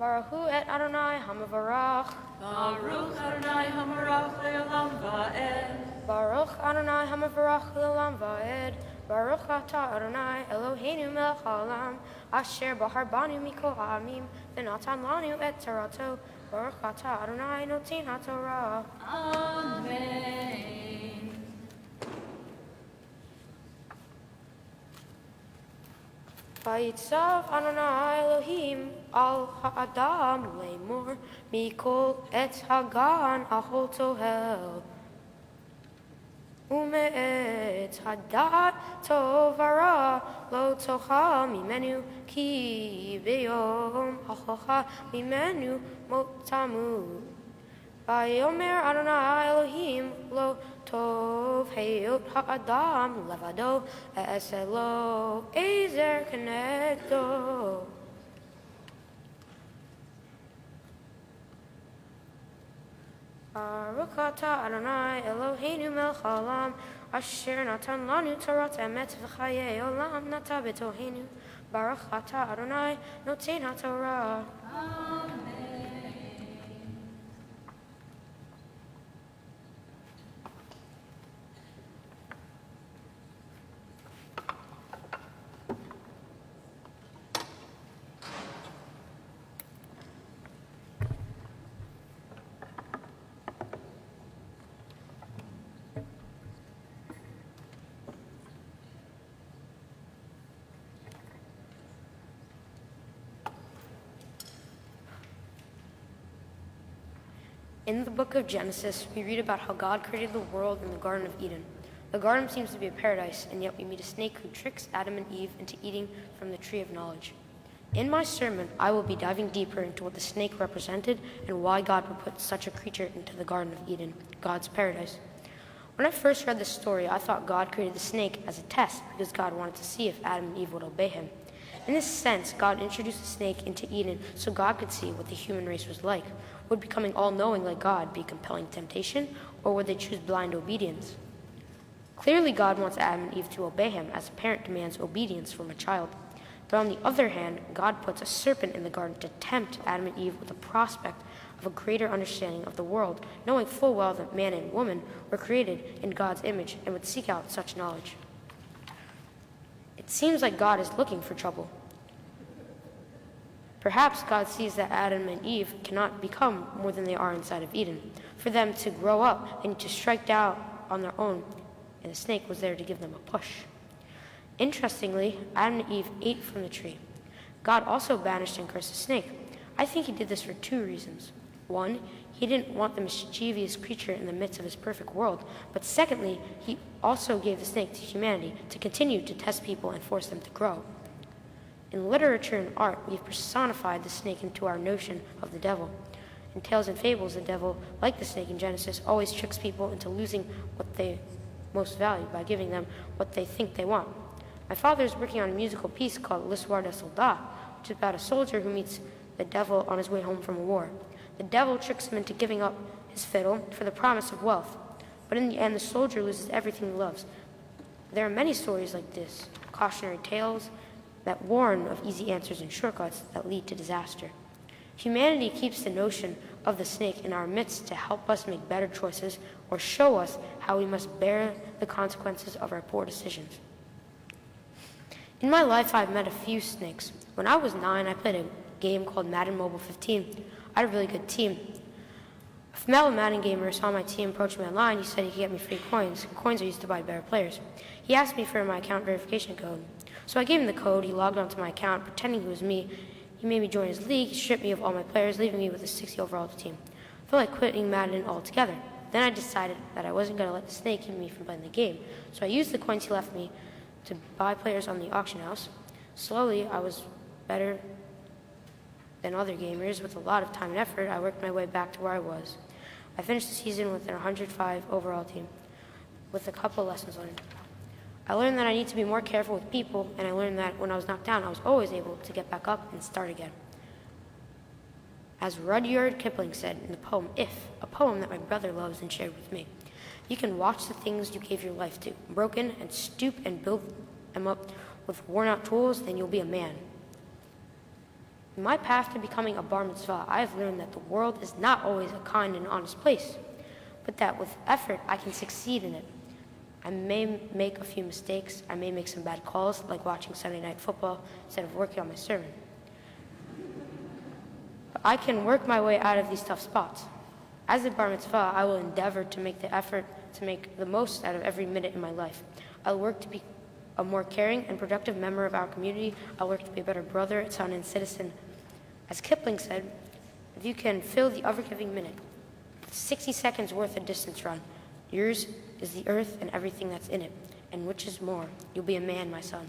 Baruch Hu et Adonai Hamavarach. Baruch Adonai Hamarach le'olam va'ed. Baruch Adonai Hamavarach le'olam va'ed. Baruch atah Adonai Eloheinu melech haolam asher bahar banu mikol ha'amim v'natan lanu et torato. Baruch atah Adonai noten haTorah. Amen. Vayitzav Adonai Elohim al ha'adam le'mor mikol et hagan achol tohel ume'et hadat tov hara lo tocha mimenu ki beyom hachocha mimenu mot tamud. Vayomer Adonai Elohim lo tov heyot ha'adam levado e'eseh lo ezer kenegdo. Baruch atah Adonai Eloheinu melech haolam asher natan lanu torat emet v'chayei olam nata b'tohenu. Baruch atah Adonai noten haTorah. Amen. In the book of Genesis, we read about how God created the world in the Garden of Eden. The garden seems to be a paradise, and yet we meet a snake who tricks Adam and Eve into eating from the tree of knowledge. In my sermon, I will be diving deeper into what the snake represented and why God would put such a creature into the Garden of Eden, God's paradise. When I first read this story, I thought God created the snake as a test because God wanted to see if Adam and Eve would obey him. In this sense, God introduced the snake into Eden so God could see what the human race was like. Would becoming all-knowing like God be a compelling temptation, or would they choose blind obedience? Clearly, God wants Adam and Eve to obey him, as a parent demands obedience from a child. But on the other hand, God puts a serpent in the garden to tempt Adam and Eve with the prospect of a greater understanding of the world, knowing full well that man and woman were created in God's image and would seek out such knowledge. It seems like God is looking for trouble. Perhaps God sees that Adam and Eve cannot become more than they are inside of Eden. For them to grow up and to strike out on their own, and the snake was there to give them a push. Interestingly, Adam and Eve ate from the tree. God also banished and cursed the snake. I think he did this for two reasons. One, he didn't want the mischievous creature in the midst of his perfect world. But secondly, he also gave the snake to humanity to continue to test people and force them to grow. In literature and art, we've personified the snake into our notion of the devil. In tales and fables, the devil, like the snake in Genesis, always tricks people into losing what they most value by giving them what they think they want. My father is working on a musical piece called L'Histoire des Soldats, which is about a soldier who meets the devil on his way home from a war. The devil tricks him into giving up his fiddle for the promise of wealth. But in the end, the soldier loses everything he loves. There are many stories like this, cautionary tales that warn of easy answers and shortcuts that lead to disaster. Humanity keeps the notion of the snake in our midst to help us make better choices or show us how we must bear the consequences of our poor decisions. In my life, I've met a few snakes. When I was 9, I played a game called Madden Mobile 15. I had a really good team. A fellow Madden gamer saw my team approach me online. He said he could get me free coins. Coins are used to buy better players. He asked me for my account verification code. So I gave him the code. He logged onto my account, pretending he was me. He made me join his league. He stripped me of all my players, leaving me with a 60 overall team. I felt like quitting Madden altogether. Then I decided that I wasn't going to let the snake keep me from playing the game. So I used the coins he left me to buy players on the auction house. Slowly, I was better than other gamers. With a lot of time and effort, I worked my way back to where I was. I finished the season with an 105 overall team, with a couple lessons learned. I learned that I need to be more careful with people, and I learned that when I was knocked down, I was always able to get back up and start again. As Rudyard Kipling said in the poem If, a poem that my brother loves and shared with me, you can watch the things you gave your life to, broken, and stoop and build them up with worn-out tools, then you'll be a man. In my path to becoming a bar mitzvah, I have learned that the world is not always a kind and honest place, but that with effort I can succeed in it. I may make a few mistakes, I may make some bad calls, like watching Sunday night football instead of working on my sermon. But I can work my way out of these tough spots. As a bar mitzvah, I will endeavor to make the effort to make the most out of every minute in my life. I'll work to be a more caring and productive member of our community. I'll work to be a better brother, son, and citizen. As Kipling said, if you can fill the ever-giving minute with 60 seconds worth of distance run, yours is the earth and everything that's in it, and which is more, you'll be a man, my son.